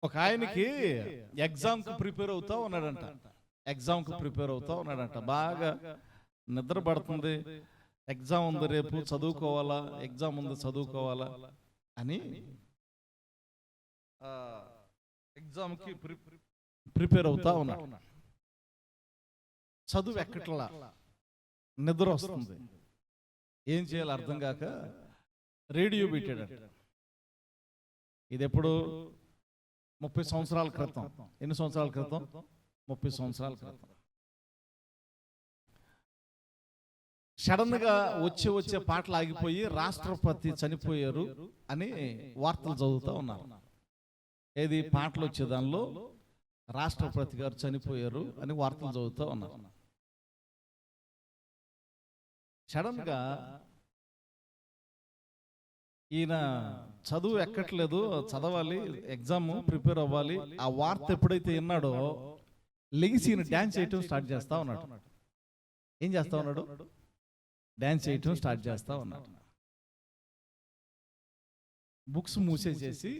ఒక ఆయనకి ఎగ్జామ్కి ప్రిపేర్ అవుతా ఉన్నాడంట. బాగా నిద్ర పడుతుంది. ఎగ్జామ్ ఉంది, రేపు చదువుకోవాలా, ఎగ్జామ్ ఉంది చదువుకోవాలా అని ఎగ్జామ్కి ప్రిపేర్ అవుతా ఉన్నాడు. చదువు ఎక్కట్లా, నిద్ర వస్తుంది. ఏం చేయాలో అర్థం కాక రేడియో పెట్టాడట. ఇది ఎప్పుడు 30 సంవత్సరాల క్రితం. ఎన్ని సంవత్సరాల క్రితం? 30 సంవత్సరాల క్రితం. సడన్ గా వచ్చే పాటలు ఆగిపోయి రాష్ట్రపతి చనిపోయారు అని వార్తలు చదువుతూ ఉన్నారు. ఏది పాటలు వచ్చే దానిలో రాష్ట్రపతి గారు చనిపోయారు అని వార్తలు చదువుతూ ఉన్నారు. సడన్ గా ఈయన చదువు ఎక్కట్లేదు, చదవాలి, ఎగ్జామ్ ప్రిపేర్ అవ్వాలి. ఆ వార్త ఎప్పుడైతే విన్నాడో లెగిసి ఈయన డ్యాన్స్ చేయటం స్టార్ట్ చేస్తా ఉన్నాడు. ఏం చేస్తా ఉన్నాడు? డ్యాన్స్ చేయటం స్టార్ట్ చేస్తా ఉన్నాడు. బుక్స్ మూసేసేసి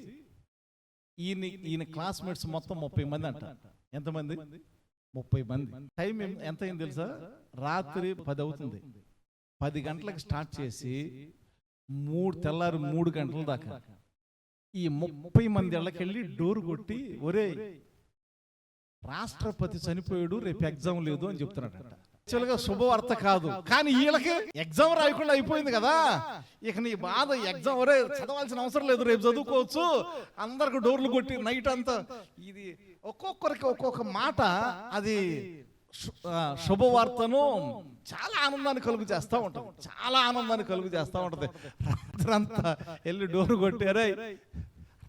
ఈయన క్లాస్మేట్స్ మొత్తం 30 మంది అంట. ఎంతమంది? 30 మంది. టైం ఎంత అయింది తెలుసా? రాత్రి 10 అవుతుంది. 10 గంటలకు స్టార్ట్ చేసి తెల్లారి 3 గంటల దాకా ఈ 30 మంది ఇళ్ళకెళ్ళి డోర్ కొట్టి, ఒరే రాష్ట్రపతి చనిపోయాడు, రేపు ఎగ్జామ్ లేదు అని చెప్తున్నాడట. యాక్చువల్గా శుభవార్త కాదు, కానీ వీళ్ళకి ఎగ్జామ్ రాయకుండా అయిపోయింది కదా. ఇక నీ బాధ ఎగ్జామ్, ఒరే చదవాల్సిన అవసరం లేదు, రేపు చదువుకోవచ్చు. అందరికి డోర్లు కొట్టి నైట్ అంతా ఇది ఒక్కొక్కరికి ఒక్కొక్క మాట అది శుభవార్తను చాలా ఆనందాన్ని కలుగు చేస్తూ ఉంటుంది. రాత్రంతా వెళ్ళి డోర్ కొట్టారే,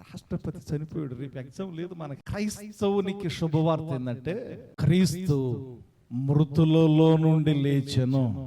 రాష్ట్రపతి చనిపోయాడు, రేపు ఎగ్జామ్ లేదు. మన క్రైస్తవునికి శుభవార్త ఏంటంటే క్రీస్తు మృతులలో నుండి లేచెను.